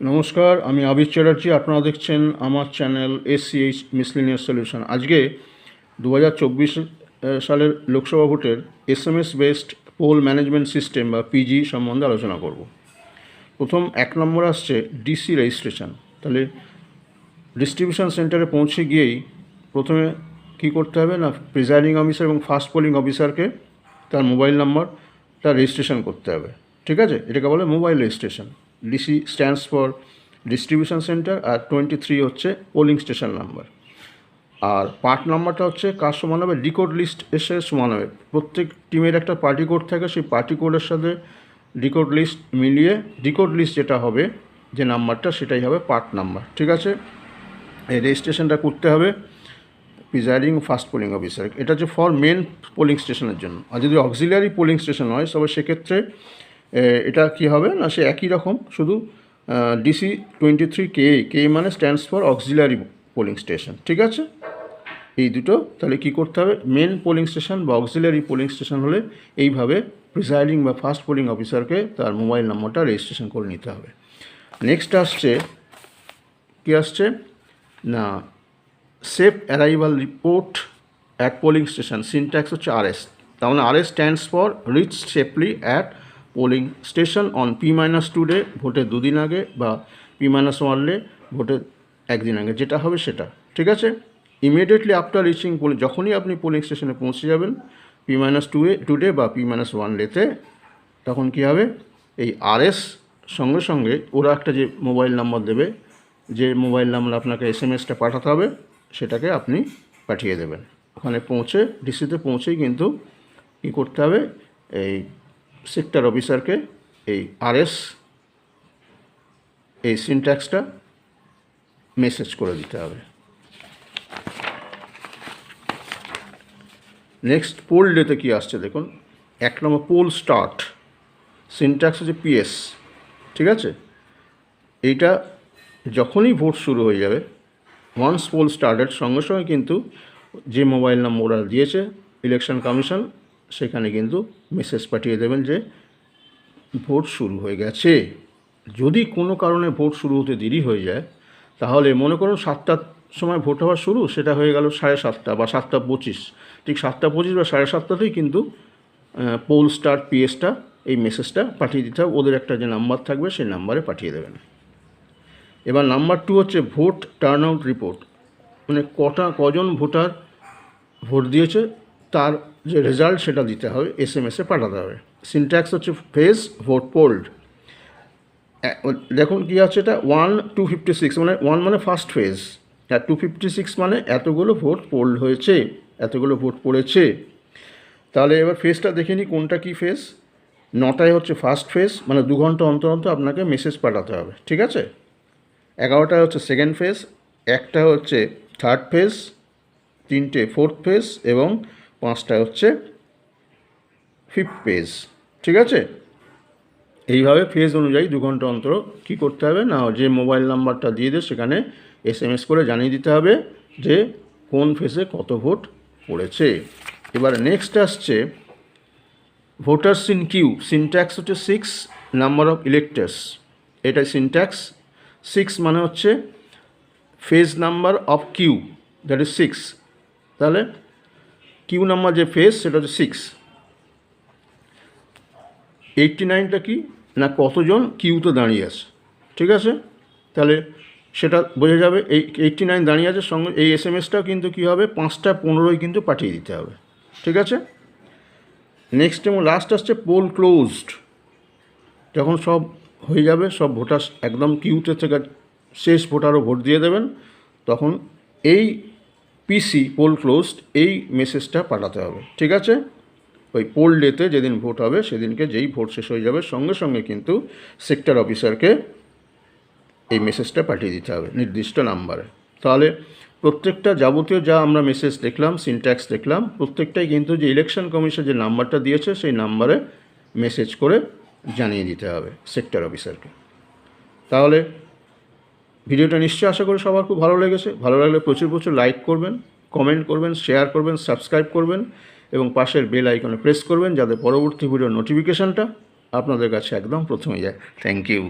নমস্কার, আমি আবির চ্যাটার্জি। আপনারা দেখছেন আমার চ্যানেল SCH মিসলিনিয়াস সলিউশন। আজকে 2024 সালের লোকসভা ভোটের SMS based poll management system বা PG সম্বন্ধে আলোচনা করব। প্রথম 1 নম্বর আসছে ডিসি রেজিস্ট্রেশন। তাহলে ডিস্ট্রিবিউশন সেন্টারে পৌঁছে গিয়েই প্রথমে কী করতে হবে না, প্রিজাইডিং অফিসার এবং ফার্স্ট পোলিং অফিসারকে তার মোবাইল নাম্বারটা রেজিস্ট্রেশন করতে হবে। ঠিক আছে, এটাকে বলে mobile registration. DC stands for distribution centre, আর 23 হচ্ছে পোলিং স্টেশন নাম্বার। আর পার্ট নাম্বারটা হচ্ছে কার সমান হবে, ডিকোড লিস্ট এসে সমান হবে। প্রত্যেক টিমের একটা পার্টি কোড থাকে, সেই পার্টি কোডের সাথে ডিকোড লিস্ট মিলিয়ে ডিকোড লিস্ট যেটা হবে, যে নাম্বারটা, সেটাই হবে পার্ট নাম্বার। ঠিক আছে, এই রেজিস্ট্রেশনটা করতে হবে প্রিজাইডিং ফার্স্ট পোলিং অফিসার। এটা হচ্ছে ফর মেন পোলিং স্টেশনের জন্য। আর যদি অক্সিলিয়ারি পোলিং স্টেশন হয়, তবে সেক্ষেত্রে এটা কি হবে না, সে একই রকম, শুধু ডিসি 23 কে মানে stands for auxiliary polling station. ঠিক আছে, এই দুটো তাহলে কী করতে হবে, মেন পোলিং স্টেশন বা অক্সিলিয়ারি পোলিং স্টেশন হলে এইভাবে প্রিজাইডিং বা ফার্স্ট পোলিং অফিসারকে তার মোবাইল নম্বরটা রেজিস্ট্রেশন করে নিতে হবে। নেক্সট আসছে কি আসছে না, safe arrival report at polling station. Syntax হচ্ছে RS। তার মানে RS stands for reach safely at polling station on P-2 day, ভোটের 2 দিন আগে, বা P-1 ডে, ভোটের 1 দিন আগে, যেটা হবে সেটা। ঠিক আছে, ইমিডিয়েটলি আফটার রিচিং পোলিং, যখনই আপনি পোলিং স্টেশনে পৌঁছে যাবেন P-2 ডে বা P-1 ডেতে, তখন কী হবে, এই RS সঙ্গে সঙ্গে ওরা একটা যে মোবাইল নাম্বার দেবে, যে মোবাইল নাম্বার আপনাকে SMS-টা পাঠাতে হবে, সেটাকে আপনি পাঠিয়ে দেবেন। ওখানে পৌঁছে ডিসিতে পৌঁছেই কিন্তু কী করতে হবে, এই সেক্টর অফিসারকে এই RS এই সিনট্যাক্সটা মেসেজ করে দিতে হবে। নেক্সট পোল ডেতে কী আসছে দেখুন, 1 নম্বর পোল স্টার্ট। সিনট্যাক্স হচ্ছে PS। ঠিক আছে, এইটা যখনই ভোট শুরু হয়ে যাবে, ওয়ান্স পোল স্টার্টেড, সঙ্গে সঙ্গে কিন্তু যে মোবাইল নম্বর ওরা দিয়েছে ইলেকশন কমিশন, সেখানে কিন্তু মেসেজ পাঠিয়ে দেবেন যে ভোট শুরু হয়ে গেছে। যদি কোনো কারণে ভোট শুরু হতে দেরি হয়ে যায়, তাহলে মনে করুন 7টার সময় ভোট হওয়ার শুরু, সেটা হয়ে গেল 7:30 বা 7:25, ঠিক 7:25 বা 7:30তেই কিন্তু পোল স্টার্ট PS-টা এই মেসেজটা পাঠিয়ে দিতে হবে। ওদের একটা যে নাম্বার থাকবে, সেই নাম্বারে পাঠিয়ে দেবেন। এবার নাম্বার 2 হচ্ছে ভোট টার্ন আউট রিপোর্ট, মানে কজন ভোটার ভোট দিয়েছে তার যে রেজাল্ট, সেটা দিতে হবে, SMS-এ পাঠাতে হবে। সিনট্যাক্স হচ্ছে ফেজ ভোট পোল্ড। দেখুন কী আছে, এটা 1-256, মানে 1 মানে ফার্স্ট ফেজ, আর 256 মানে এতগুলো ভোট পোল্ড হয়েছে, এতগুলো ভোট পড়েছে। তাহলে এবার ফেজটা দেখে নিই কোনটা কী ফেজ। 9টায় হচ্ছে ফার্স্ট ফেজ, মানে 2 ঘন্টা অন্তর অন্তর আপনাকে মেসেজ পাঠাতে হবে। ঠিক আছে, 11টায় হচ্ছে সেকেন্ড ফেজ, 1টা হচ্ছে থার্ড ফেজ, 3টে ফোর্থ ফেজ, এবং 5টায় হচ্ছে ফিফথ ফেজ। ঠিক আছে, এইভাবে ফেজ অনুযায়ী 2 ঘন্টা অন্তর কী করতে হবে না, যে মোবাইল নাম্বারটা দিয়ে দেয় সেখানে SMS করে জানিয়ে দিতে হবে যে কোন ফেজে কত ভোট পড়েছে। এবার নেক্সট আসছে ভোটার্স ইন কিউ। সিনট্যাক্স হচ্ছে 6 নাম্বার অফ ইলেক্টার্স। এটা সিনট্যাক্স 6 মানে হচ্ছে phase number of Q, that is 6। তাহলে কিউ নাম্বার যে ফেজ, সেটা হচ্ছে 6। 89টা কি না, কতজন কিউতে দাঁড়িয়ে আছে। ঠিক আছে, তাহলে সেটা বোঝা যাবে। এই 89 দাঁড়িয়ে আছে, সঙ্গে এই SMS-টাও কিন্তু কী হবে, 5:15 কিন্তু পাঠিয়ে দিতে হবে। ঠিক আছে, নেক্সট এবং লাস্ট আসছে পোল ক্লোজড। যখন সব হয়ে যাবে, সব ভোটার একদম কিউতে থেকে শেষ ভোটারও ভোট দিয়ে দেবেন, তখন এই PC পোল ক্লোজড এই মেসেজটা পাঠাতে হবে। ঠিক আছে, ওই পোল ডেতে যেদিন ভোট হবে, সেদিনকে যেই ভোট শেষ হয়ে যাবে, সঙ্গে সঙ্গে কিন্তু সেক্টর অফিসারকে এই মেসেজটা পাঠিয়ে দিতে হবে নির্দিষ্ট নাম্বারে। তাহলে প্রত্যেকটা যাবতীয় যা আমরা মেসেজ দেখলাম, সিনট্যাক্স দেখলাম, প্রত্যেকটাই কিন্তু যে ইলেকশন কমিশন যে নাম্বারটা দিয়েছে, সেই নাম্বারে মেসেজ করে জানিয়ে দিতে হবে সেক্টর অফিসারকে। তাহলে ভিডিওটা নিশ্চয়ই আশা করি সবার খুব ভালো লেগেছে। ভালো লাগলে প্রচুর প্রচুর লাইক করবেন, কমেন্ট করবেন, শেয়ার করবেন, সাবস্ক্রাইব করবেন, এবং পাশের বেল আইকনে প্রেস করবেন, যাতে পরবর্তী ভিডিওর নোটিফিকেশানটা আপনাদের কাছে একদম প্রথমে যায়। Thank you.